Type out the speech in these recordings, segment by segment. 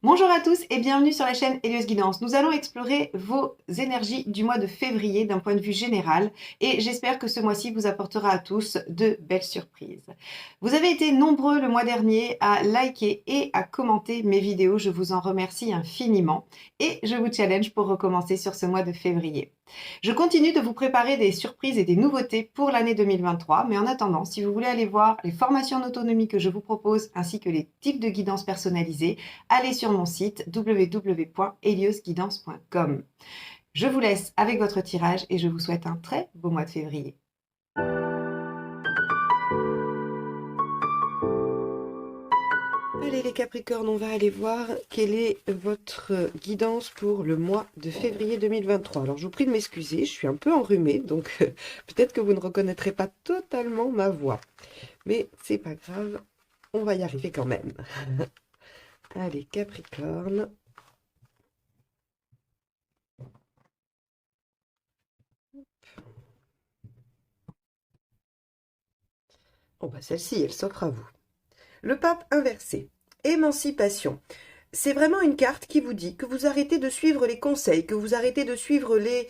Bonjour à tous et bienvenue sur la chaîne Helios Guidance. Nous allons explorer vos énergies du mois de février d'un point de vue général et j'espère que ce mois-ci vous apportera à tous de belles surprises. Vous avez été nombreux le mois dernier à liker et à commenter mes vidéos, je vous en remercie infiniment et je vous challenge pour recommencer sur ce mois de février. Je continue de vous préparer des surprises et des nouveautés pour l'année 2023, mais en attendant, si vous voulez aller voir les formations en autonomie que je vous propose ainsi que les types de guidance personnalisés, allez sur mon site www.heliosguidance.com. Je vous laisse avec votre tirage et je vous souhaite un très beau mois de février. Allez les Capricornes, on va aller voir quelle est votre guidance pour le mois de février 2023. Alors je vous prie de m'excuser, je suis un peu enrhumée, donc peut-être que vous ne reconnaîtrez pas totalement ma voix. Mais c'est pas grave, on va y arriver quand même. Allez Capricorne. Oh bah celle-ci, elle s'offre à vous. Le pape inversé. Émancipation. C'est vraiment une carte qui vous dit que vous arrêtez de suivre les conseils, que vous arrêtez de suivre les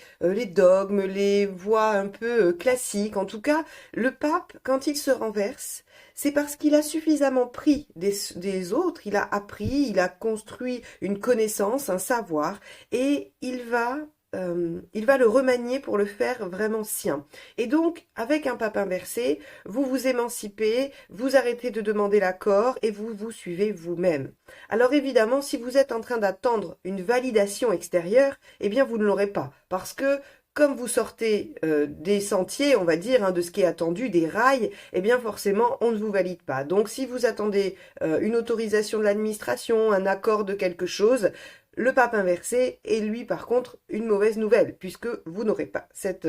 dogmes, les voies un peu classiques. En tout cas, le pape, quand il se renverse, c'est parce qu'il a suffisamment pris des autres, il a appris, il a construit une connaissance, un savoir, et il va le remanier pour le faire vraiment sien. Et donc, avec un pape inversé, vous vous émancipez, vous arrêtez de demander l'accord et vous vous suivez vous-même. Alors évidemment, si vous êtes en train d'attendre une validation extérieure, eh bien vous ne l'aurez pas. Parce que comme vous sortez des sentiers, on va dire, de ce qui est attendu, des rails, eh bien forcément, on ne vous valide pas. Donc si vous attendez une autorisation de l'administration, un accord de quelque chose, le pape inversé est lui par contre une mauvaise nouvelle, puisque vous n'aurez pas cette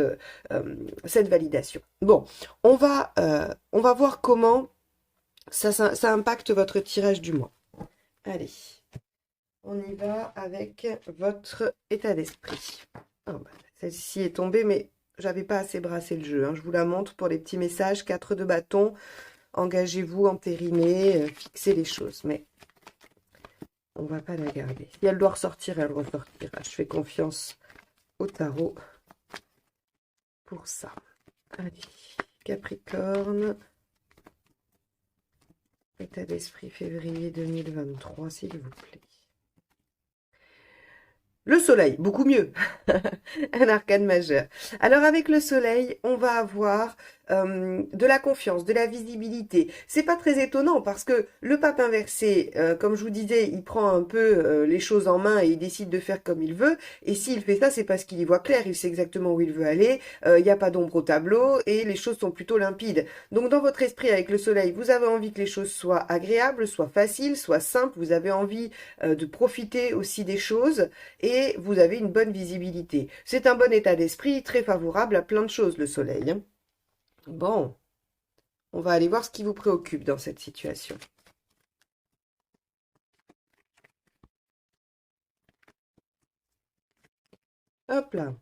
validation. Bon, on va voir comment ça impacte votre tirage du mois. Allez, on y va avec votre état d'esprit. Oh, bah, celle-ci est tombée, mais j'avais pas assez brassé le jeu. Je vous la montre pour les petits messages. 4 de bâton. Engagez-vous, entérinez, fixez les choses. Mais on va pas la garder. Si elle doit ressortir, elle ressortira. Je fais confiance au tarot pour ça. Allez, Capricorne. État d'esprit février 2023, s'il vous plaît. Le soleil, beaucoup mieux. Un arcane majeur. Alors avec le soleil, on va avoir de la confiance, de la visibilité. C'est pas très étonnant parce que le pape inversé, comme je vous disais, il prend un peu les choses en main et il décide de faire comme il veut. Et s'il fait ça, c'est parce qu'il y voit clair, il sait exactement où il veut aller. Il n'y a pas d'ombre au tableau et les choses sont plutôt limpides. Donc dans votre esprit avec le soleil, vous avez envie que les choses soient agréables, soient faciles, soient simples. Vous avez envie de profiter aussi des choses et vous avez une bonne visibilité. C'est un bon état d'esprit, très favorable à plein de choses, le soleil. Bon, on va aller voir ce qui vous préoccupe dans cette situation. Hop là.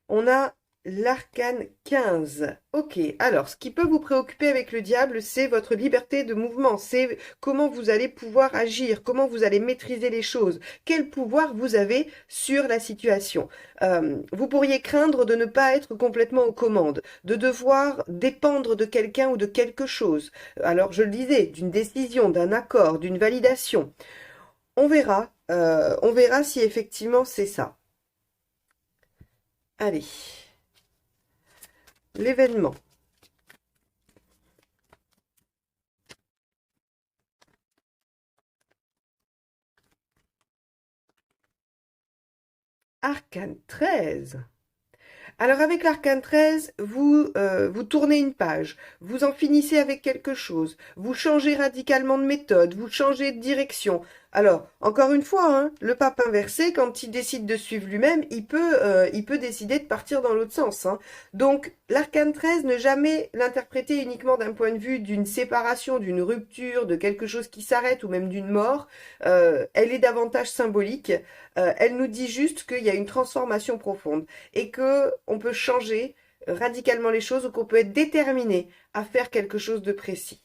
On a l'arcane 15. Ok, alors ce qui peut vous préoccuper avec le diable, c'est votre liberté de mouvement, c'est comment vous allez pouvoir agir, comment vous allez maîtriser les choses, quel pouvoir vous avez sur la situation. Vous pourriez craindre de ne pas être complètement aux commandes, de devoir dépendre de quelqu'un ou de quelque chose. Alors je le disais, d'une décision, d'un accord, d'une validation. On verra si effectivement c'est ça. Allez, l'événement. Arcane 13. Alors avec l'arcane 13, vous tournez une page, vous en finissez avec quelque chose, vous changez radicalement de méthode, vous changez de direction. Alors, encore une fois, le pape inversé, quand il décide de suivre lui-même, il peut décider de partir dans l'autre sens. Donc, l'arcane 13, ne jamais l'interpréter uniquement d'un point de vue d'une séparation, d'une rupture, de quelque chose qui s'arrête ou même d'une mort. Elle est davantage symbolique. Elle nous dit juste qu'il y a une transformation profonde et que on peut changer radicalement les choses ou qu'on peut être déterminé à faire quelque chose de précis.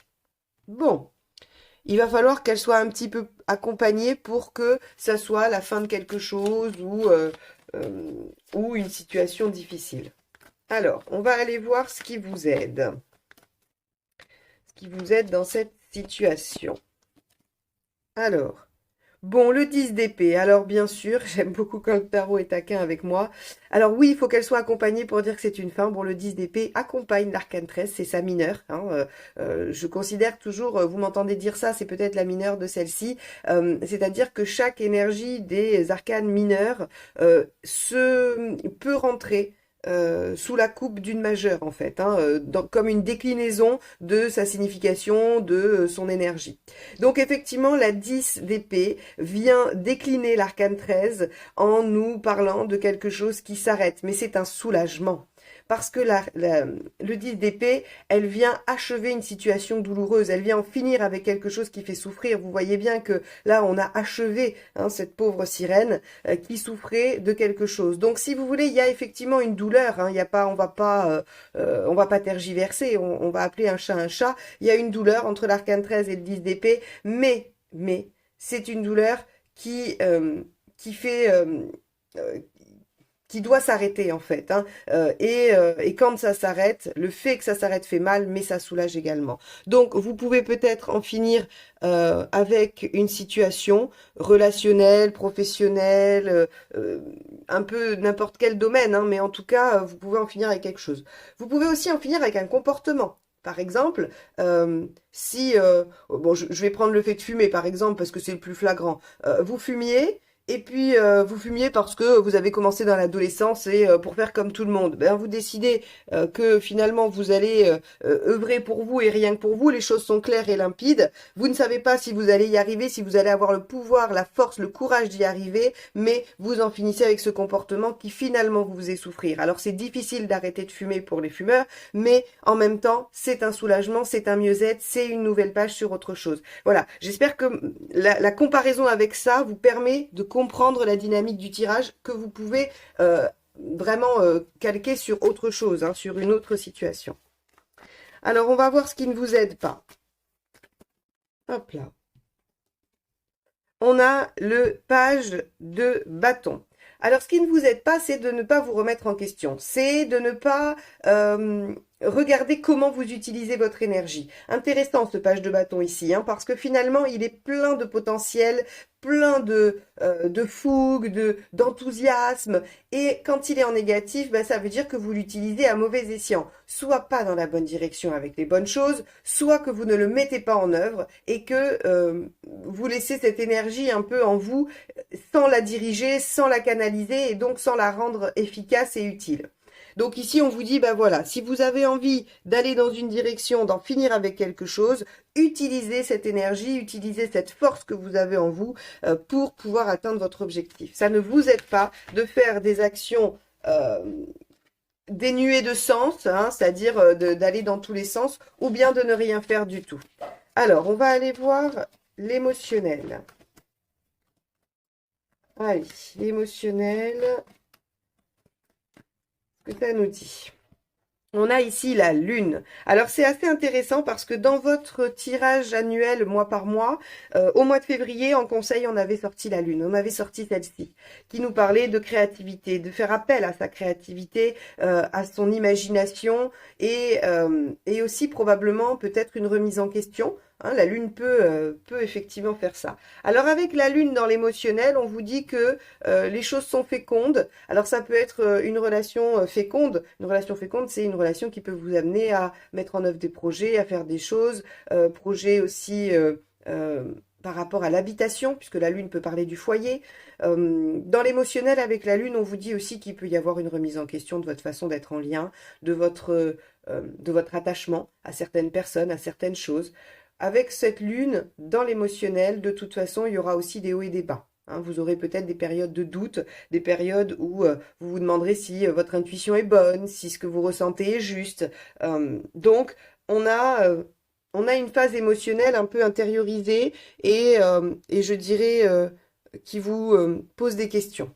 Bon, il va falloir qu'elle soit un petit peu accompagnée pour que ça soit la fin de quelque chose euh, ou une situation difficile. Alors, on va aller voir ce qui vous aide. Ce qui vous aide dans cette situation. Alors, bon, le 10 d'épée. Alors, bien sûr, j'aime beaucoup quand le tarot est taquin avec moi. Alors oui, il faut qu'elle soit accompagnée pour dire que c'est une fin. Bon, le 10 d'épée accompagne l'arcane 13, c'est sa mineure, hein. Je considère toujours, vous m'entendez dire ça, c'est peut-être la mineure de celle-ci. C'est-à-dire que chaque énergie des arcanes mineurs peut rentrer sous la coupe d'une majeure, en fait, hein, comme une déclinaison de sa signification, de son énergie. Donc effectivement, la 10 d'épée vient décliner l'arcane 13 en nous parlant de quelque chose qui s'arrête, mais c'est un soulagement. Parce que le 10 d'épée, elle vient achever une situation douloureuse, elle vient en finir avec quelque chose qui fait souffrir. Vous voyez bien que là, on a achevé, hein, cette pauvre sirène qui souffrait de quelque chose. Donc, si vous voulez, il y a effectivement une douleur, hein, il y a pas, on va pas tergiverser, on va appeler un chat un chat. Il y a une douleur entre l'arcane 13 et le 10 d'épée, mais c'est une douleur qui fait euh, qui doit s'arrêter en fait, hein. Et quand ça s'arrête, le fait que ça s'arrête fait mal, mais ça soulage également. Donc vous pouvez peut-être en finir avec une situation relationnelle, professionnelle, un peu n'importe quel domaine, hein, mais en tout cas, vous pouvez en finir avec quelque chose. Vous pouvez aussi en finir avec un comportement. Par exemple, si, bon, je vais prendre le fait de fumer par exemple parce que c'est le plus flagrant. Vous fumiez. Et puis, vous fumiez parce que vous avez commencé dans l'adolescence et pour faire comme tout le monde. Ben, vous décidez que finalement, vous allez œuvrer pour vous et rien que pour vous. Les choses sont claires et limpides. Vous ne savez pas si vous allez y arriver, si vous allez avoir le pouvoir, la force, le courage d'y arriver, mais vous en finissez avec ce comportement qui finalement vous faisait souffrir. Alors, c'est difficile d'arrêter de fumer pour les fumeurs, mais en même temps, c'est un soulagement, c'est un mieux-être, c'est une nouvelle page sur autre chose. Voilà, j'espère que la comparaison avec ça vous permet de comprendre la dynamique du tirage que vous pouvez vraiment calquer sur autre chose, hein, sur une autre situation. Alors, on va voir ce qui ne vous aide pas. Hop là. On a le page de bâton. Alors, ce qui ne vous aide pas, c'est de ne pas vous remettre en question. C'est de ne pas regarder comment vous utilisez votre énergie. Intéressant ce page de bâton ici, hein, parce que finalement, il est plein de potentiel, plein de fougue, d'enthousiasme. Et quand il est en négatif, ben, ça veut dire que vous l'utilisez à mauvais escient. Soit pas dans la bonne direction avec les bonnes choses, soit que vous ne le mettez pas en œuvre et que vous laissez cette énergie un peu en vous sans la diriger, sans la canaliser et donc sans la rendre efficace et utile. Donc ici, on vous dit, ben voilà, si vous avez envie d'aller dans une direction, d'en finir avec quelque chose, utilisez cette énergie, utilisez cette force que vous avez en vous pour pouvoir atteindre votre objectif. Ça ne vous aide pas de faire des actions dénuées de sens, hein, c'est-à-dire d'aller dans tous les sens, ou bien de ne rien faire du tout. Alors, on va aller voir l'émotionnel. Allez, l'émotionnel, ce que ça nous dit. On a ici la lune. Alors c'est assez intéressant parce que dans votre tirage annuel mois par mois, au mois de février, en conseil, on avait sorti la lune. On avait sorti celle-ci, qui nous parlait de créativité, de faire appel à sa créativité, à son imagination et aussi probablement peut-être une remise en question. Hein, la lune peut effectivement faire ça. Alors avec la lune dans l'émotionnel, on vous dit que les choses sont fécondes. Alors ça peut être une relation féconde. Une relation féconde, c'est une relation qui peut vous amener à mettre en œuvre des projets, à faire des choses. Projets aussi par rapport à l'habitation, puisque la lune peut parler du foyer. Dans l'émotionnel, avec la lune, on vous dit aussi qu'il peut y avoir une remise en question de votre façon d'être en lien, de votre attachement à certaines personnes, à certaines choses. Avec cette lune, dans l'émotionnel, de toute façon, il y aura aussi des hauts et des bas. Hein, vous aurez peut-être des périodes de doute, des périodes où vous vous demanderez si votre intuition est bonne, si ce que vous ressentez est juste. Donc, on a une phase émotionnelle un peu intériorisée et je dirais qui vous pose des questions.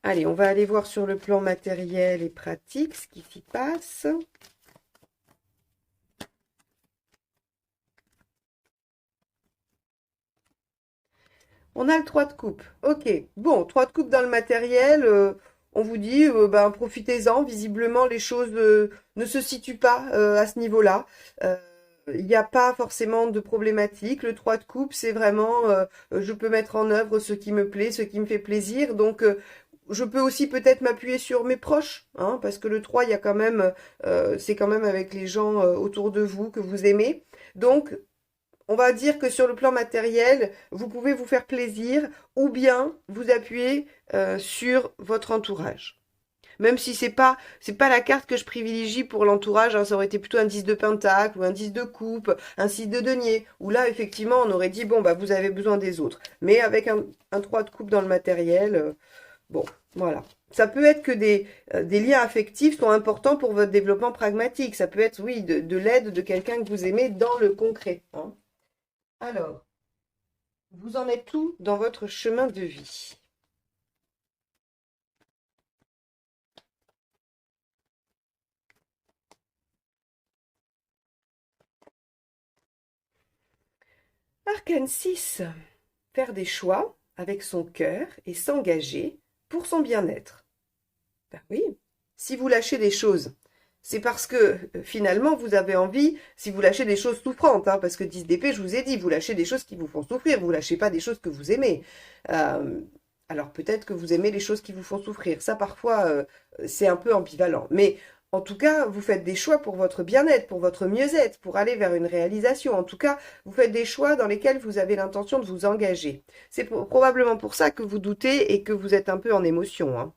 Allez, on va aller voir sur le plan matériel et pratique ce qui s'y passe. On a le 3 de coupe. Ok. Bon, 3 de coupe dans le matériel. On vous dit, ben, profitez-en. Visiblement, les choses ne se situent pas à ce niveau-là. Euh, Il n'y a pas forcément de problématique. Le 3 de coupe, c'est vraiment, je peux mettre en œuvre ce qui me plaît, ce qui me fait plaisir. Donc, je peux aussi peut-être m'appuyer sur mes proches, hein, parce que le 3, il y a quand même, c'est quand même avec les gens autour de vous que vous aimez. Donc, on va dire que sur le plan matériel, vous pouvez vous faire plaisir ou bien vous appuyer sur votre entourage. Même si c'est pas la carte que je privilégie pour l'entourage, hein, ça aurait été plutôt un 10 de pentacle ou un 10 de coupe, un 6 de denier, où là, effectivement, on aurait dit, bon, bah, vous avez besoin des autres. Mais avec un 3 de coupe dans le matériel, bon, voilà. Ça peut être que des liens affectifs sont importants pour votre développement pragmatique. Ça peut être, oui, de l'aide de quelqu'un que vous aimez dans le concret, hein. Alors, vous en êtes où dans votre chemin de vie? Arcane 6. Faire des choix avec son cœur et s'engager pour son bien-être. Ben oui, si vous lâchez des choses, c'est parce que finalement vous avez envie, si vous lâchez des choses souffrantes, hein, parce que 10 d'épée, je vous ai dit, vous lâchez des choses qui vous font souffrir, vous lâchez pas des choses que vous aimez. Euh, alors peut-être que vous aimez les choses qui vous font souffrir. Ça parfois c'est un peu ambivalent. Mais en tout cas, vous faites des choix pour votre bien-être, pour votre mieux-être, pour aller vers une réalisation. En tout cas, vous faites des choix dans lesquels vous avez l'intention de vous engager. C'est probablement pour ça que vous doutez et que vous êtes un peu en émotion, hein.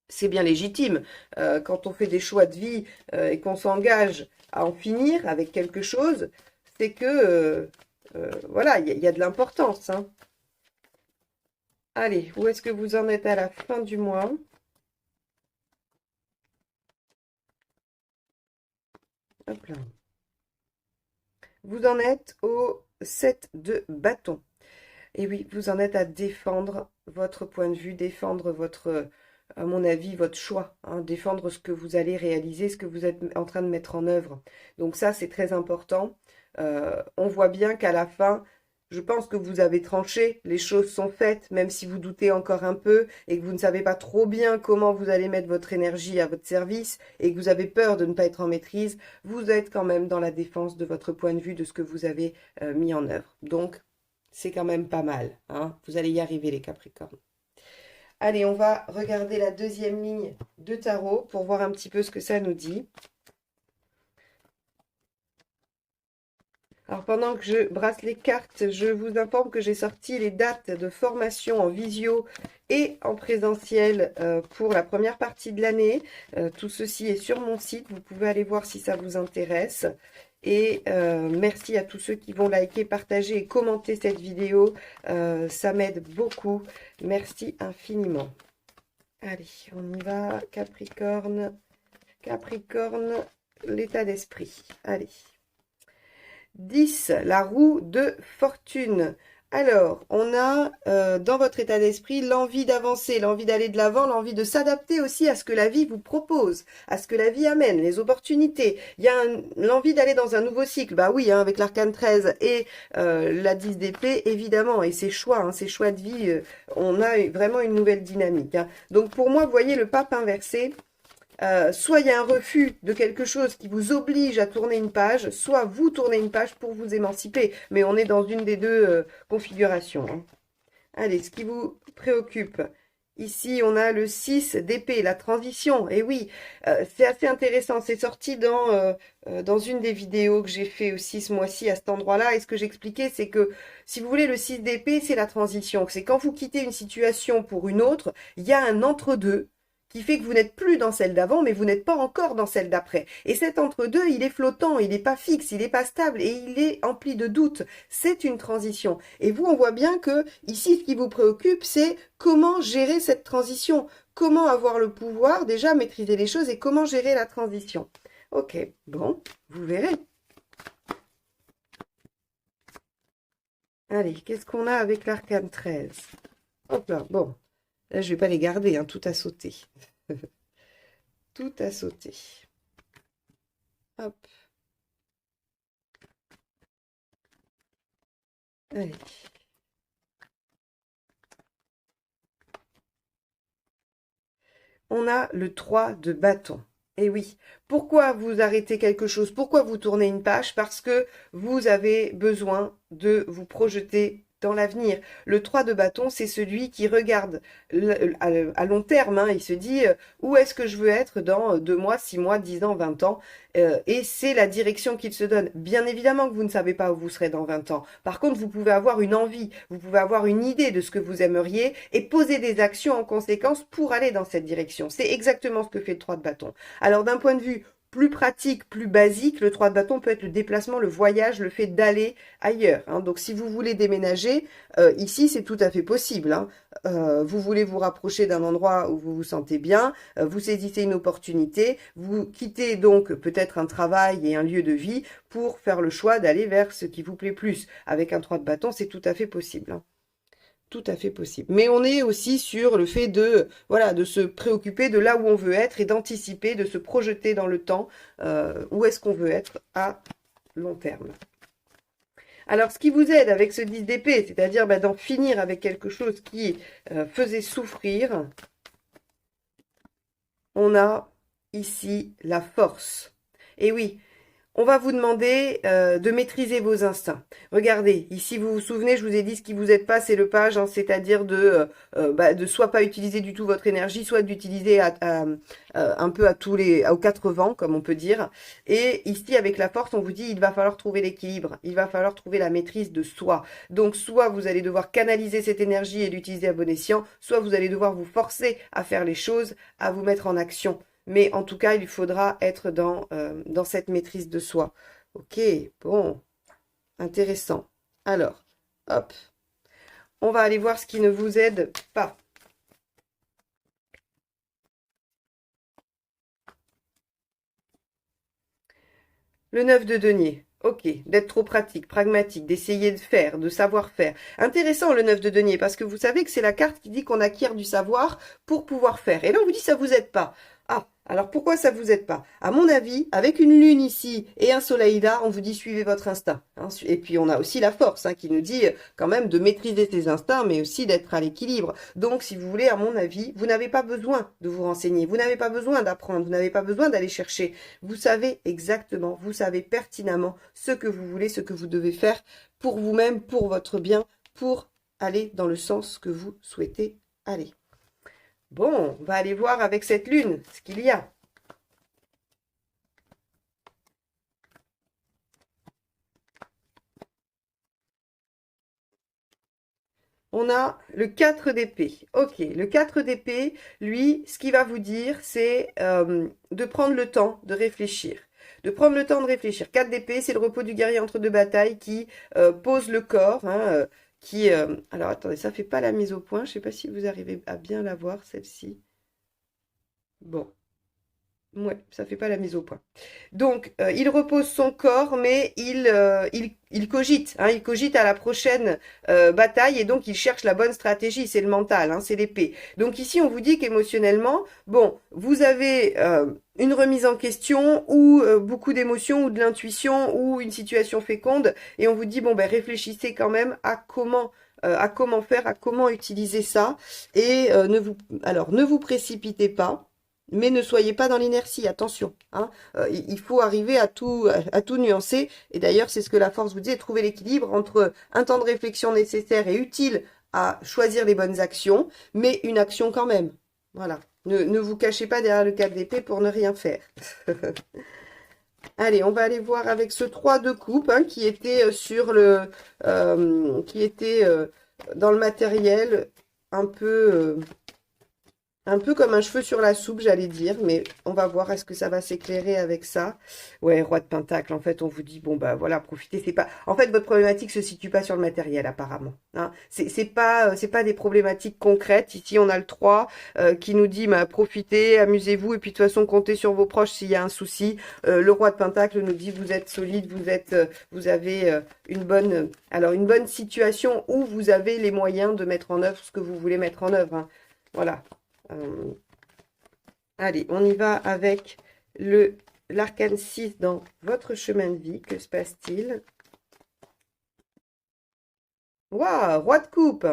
C'est bien légitime. Quand on fait des choix de vie et qu'on s'engage à en finir avec quelque chose, c'est que voilà, il y a de l'importance, hein. Allez, où est-ce que vous en êtes à la fin du mois? Hop là. Vous en êtes au 7 de bâton. Et oui, vous en êtes à défendre votre point de vue, défendre votre, à mon avis, votre choix, hein, défendre ce que vous allez réaliser, ce que vous êtes en train de mettre en œuvre. Donc ça, c'est très important. On voit bien qu'à la fin, je pense que vous avez tranché, les choses sont faites, même si vous doutez encore un peu et que vous ne savez pas trop bien comment vous allez mettre votre énergie à votre service et que vous avez peur de ne pas être en maîtrise, vous êtes quand même dans la défense de votre point de vue, de ce que vous avez mis en œuvre. Donc, c'est quand même pas mal, hein. Vous allez y arriver, les Capricornes. Allez, on va regarder la deuxième ligne de tarot pour voir un petit peu ce que ça nous dit. Alors, pendant que je brasse les cartes, je vous informe que j'ai sorti les dates de formation en visio et en présentiel pour la première partie de l'année. Tout ceci est sur mon site. Vous pouvez aller voir si ça vous intéresse. Et merci à tous ceux qui vont liker, partager et commenter cette vidéo. Ça m'aide beaucoup. Merci infiniment. Allez, on y va. Capricorne. Capricorne, l'état d'esprit. Allez. 10, la roue de fortune. Alors, on a dans votre état d'esprit l'envie d'avancer, l'envie d'aller de l'avant, l'envie de s'adapter aussi à ce que la vie vous propose, à ce que la vie amène, les opportunités. Il y a l'envie d'aller dans un nouveau cycle. Bah oui, hein, avec l'arcane 13 et la 10 d'épée, évidemment, et ces choix, hein, ces choix de vie, on a vraiment une nouvelle dynamique, hein. Donc pour moi, vous voyez le pape inversé. Soit il y a un refus de quelque chose qui vous oblige à tourner une page, soit vous tournez une page pour vous émanciper. Mais on est dans une des deux configurations, hein. Allez, ce qui vous préoccupe. Ici, on a le 6 d'épée, la transition. Et oui, c'est assez intéressant. C'est sorti dans une des vidéos que j'ai fait aussi ce mois-ci à cet endroit-là. Et ce que j'expliquais, c'est que, si vous voulez, le 6 d'épée, c'est la transition. C'est quand vous quittez une situation pour une autre, il y a un entre-deux qui fait que vous n'êtes plus dans celle d'avant, mais vous n'êtes pas encore dans celle d'après. Et cet entre-deux, il est flottant, il n'est pas fixe, il n'est pas stable et il est empli de doutes. C'est une transition. Et vous, on voit bien que ici, ce qui vous préoccupe, c'est comment gérer cette transition. Comment avoir le pouvoir, déjà maîtriser les choses et comment gérer la transition. Ok, bon, vous verrez. Allez, qu'est-ce qu'on a avec l'arcane 13? Hop là, bon. Là, je vais pas les garder, hein, tout a sauté. Tout a sauté. Hop. Allez. on a le 3 de bâton. Et oui, pourquoi vous arrêtez quelque chose? Pourquoi vous tournez une page? Parce que vous avez besoin de vous projeter dans l'avenir. Le 3 de bâton, c'est celui qui regarde à long terme, hein. Il se dit où est-ce que je veux être dans 2 mois, 6 mois, 10 ans, 20 ans. Et c'est la direction qu'il se donne. Bien évidemment que vous ne savez pas où vous serez dans 20 ans. Par contre, vous pouvez avoir une envie, vous pouvez avoir une idée de ce que vous aimeriez et poser des actions en conséquence pour aller dans cette direction. C'est exactement ce que fait le 3 de bâton. Alors d'un point de vue plus pratique, plus basique, le 3 de bâton peut être le déplacement, le voyage, le fait d'aller ailleurs, hein. Donc si vous voulez déménager, ici c'est tout à fait possible, hein. Vous voulez vous rapprocher d'un endroit où vous vous sentez bien, vous saisissez une opportunité, vous quittez donc peut-être un travail et un lieu de vie pour faire le choix d'aller vers ce qui vous plaît plus. Avec un 3 de bâton, c'est tout à fait possible, hein. Tout à fait possible. Mais on est aussi sur le fait de, voilà, de se préoccuper de là où on veut être et d'anticiper, de se projeter dans le temps, où est-ce qu'on veut être à long terme. Alors, ce qui vous aide avec ce 10 d'épée, c'est-à-dire d'en finir avec quelque chose qui faisait souffrir, on a ici la force. Et oui, on va vous demander de maîtriser vos instincts. Regardez, ici vous vous souvenez, je vous ai dit ce qui vous aide pas, c'est le page, hein, c'est-à-dire de soit pas utiliser du tout votre énergie, soit d'utiliser un peu aux 4 vents, comme on peut dire. Et ici, avec la force, on vous dit il va falloir trouver l'équilibre, il va falloir trouver la maîtrise de soi. Donc, soit vous allez devoir canaliser cette énergie et l'utiliser à bon escient, soit vous allez devoir vous forcer à faire les choses, à vous mettre en action. Mais en tout cas, il faudra être dans cette maîtrise de soi. Ok, bon, intéressant. Alors, hop, on va aller voir ce qui ne vous aide pas. Le 9 de denier. Ok, d'être trop pratique, pragmatique, d'essayer de faire, de savoir faire. Intéressant le 9 de denier, parce que vous savez que c'est la carte qui dit qu'on acquiert du savoir pour pouvoir faire. Et là, on vous dit ça vous aide pas. Ah, alors pourquoi ça vous aide pas? À mon avis, avec une lune ici et un soleil là, on vous dit suivez votre instinct, hein. Et puis on a aussi la force, hein, qui nous dit quand même de maîtriser ses instincts, mais aussi d'être à l'équilibre. Donc, si vous voulez, à mon avis, vous n'avez pas besoin de vous renseigner, vous n'avez pas besoin d'apprendre, vous n'avez pas besoin d'aller chercher. Vous savez exactement, vous savez pertinemment ce que vous voulez, ce que vous devez faire pour vous-même, pour votre bien, pour aller dans le sens que vous souhaitez aller. Bon, on va aller voir avec cette lune ce qu'il y a. On a le 4 d'épée. Ok, le 4 d'épée, lui, ce qu'il va vous dire, c'est de prendre le temps de réfléchir. De prendre le temps de réfléchir. 4 d'épée, c'est le repos du guerrier entre deux batailles qui pose le corps, hein, alors, attendez, ça fait pas la mise au point. Je sais pas si vous arrivez à bien la voir, celle-ci. Bon. Ouais, ça fait pas la mise au point. Donc, il repose son corps, mais il cogite, hein, il cogite à la prochaine bataille et donc il cherche la bonne stratégie. C'est le mental, hein, c'est l'épée. Donc ici, on vous dit qu'émotionnellement, bon, vous avez une remise en question ou beaucoup d'émotions ou de l'intuition ou une situation féconde et on vous dit bon ben réfléchissez quand même à comment faire, à comment utiliser ça et ne vous précipitez pas. Mais ne soyez pas dans l'inertie, attention, hein. Il faut arriver à tout nuancer. Et d'ailleurs, c'est ce que la force vous dit, trouver l'équilibre entre un temps de réflexion nécessaire et utile à choisir les bonnes actions, mais une action quand même. Voilà. Ne vous cachez pas derrière le 4 d'épée pour ne rien faire. Allez, on va aller voir avec ce 3 de coupe, hein, qui était dans le matériel un peu comme un cheveu sur la soupe, j'allais dire, mais on va voir, est-ce que ça va s'éclairer avec ça? Ouais, roi de pentacle, en fait, on vous dit, bon, bah voilà, profitez, c'est pas... En fait, votre problématique se situe pas sur le matériel, apparemment, hein. C'est pas des problématiques concrètes. Ici, on a le 3 qui nous dit, bah, profitez, amusez-vous, et puis de toute façon, comptez sur vos proches s'il y a un souci. Le roi de pentacle nous dit, vous êtes solide, vous avez une bonne situation où vous avez les moyens de mettre en œuvre ce que vous voulez mettre en œuvre, hein. Voilà. Allez, on y va avec l'arcane 6 dans votre chemin de vie. Que se passe-t-il? Waouh, roi de coupe.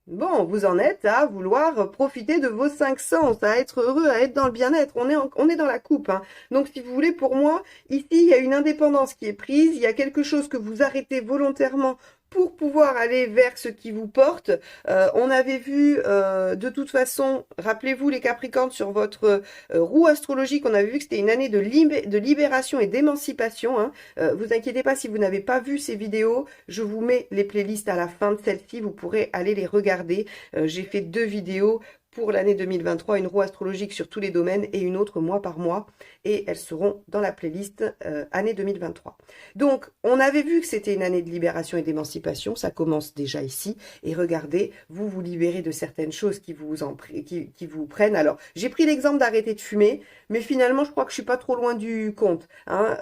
Bon, vous en êtes à vouloir profiter de vos cinq sens, à être heureux, à être dans le bien-être. On est dans la coupe, hein. Donc, si vous voulez, pour moi, ici, il y a une indépendance qui est prise. Il y a quelque chose que vous arrêtez volontairement pour pouvoir aller vers ce qui vous porte. On avait vu, de toute façon, rappelez-vous les Capricornes sur votre roue astrologique, on avait vu que c'était une année de libération et d'émancipation, hein. Vous inquiétez pas si vous n'avez pas vu ces vidéos, je vous mets les playlists à la fin de celle-ci, vous pourrez aller les regarder. J'ai fait 2 vidéos pour l'année 2023, une roue astrologique sur tous les domaines et une autre mois par mois, et elles seront dans la playlist année 2023. Donc, on avait vu que c'était une année de libération et d'émancipation, ça commence déjà ici, et regardez, vous vous libérez de certaines choses qui vous prennent. Alors, j'ai pris l'exemple d'arrêter de fumer, mais finalement, je crois que je suis pas trop loin du compte, hein.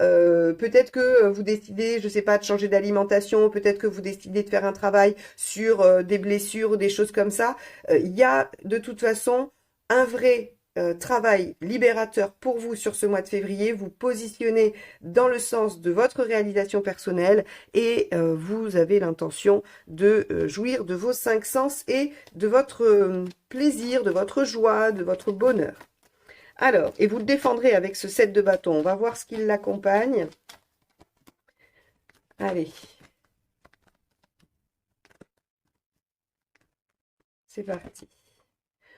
Peut-être que vous décidez, je sais pas, de changer d'alimentation, peut-être que vous décidez de faire un travail sur des blessures ou des choses comme ça. Il y a de toute façon un vrai travail libérateur pour vous sur ce mois de février. Vous positionnez dans le sens de votre réalisation personnelle et vous avez l'intention de jouir de vos cinq sens et de votre plaisir, de votre joie, de votre bonheur. Alors, et vous le défendrez avec ce 7 de bâton. On va voir ce qui l'accompagne. Allez. C'est parti.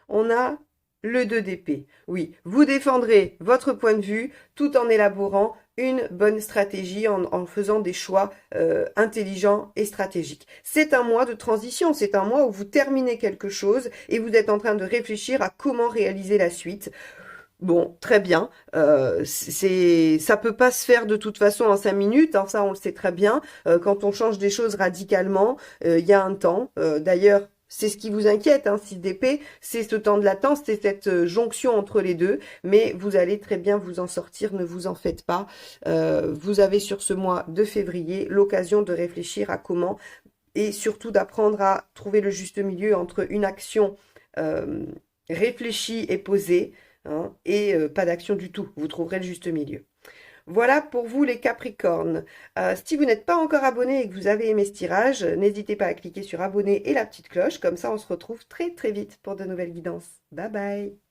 On a le 2 d'épée. Oui, vous défendrez votre point de vue tout en élaborant une bonne stratégie, en faisant des choix intelligents et stratégiques. C'est un mois de transition, c'est un mois où vous terminez quelque chose et vous êtes en train de réfléchir à comment réaliser la suite. Bon, très bien. Ça peut pas se faire de toute façon en 5 minutes, hein, ça on le sait très bien. Quand on change des choses radicalement, il y a un temps. D'ailleurs, c'est ce qui vous inquiète, hein, 6 d'épée, c'est ce temps de latence, c'est cette jonction entre les deux, mais vous allez très bien vous en sortir, ne vous en faites pas. Vous avez sur ce mois de février l'occasion de réfléchir à comment, et surtout d'apprendre à trouver le juste milieu entre une action réfléchie et posée, hein, et pas d'action du tout. Vous trouverez le juste milieu. Voilà pour vous les Capricornes. Si vous n'êtes pas encore abonné et que vous avez aimé ce tirage, n'hésitez pas à cliquer sur abonner et la petite cloche. Comme ça, on se retrouve très très vite pour de nouvelles guidances. Bye bye!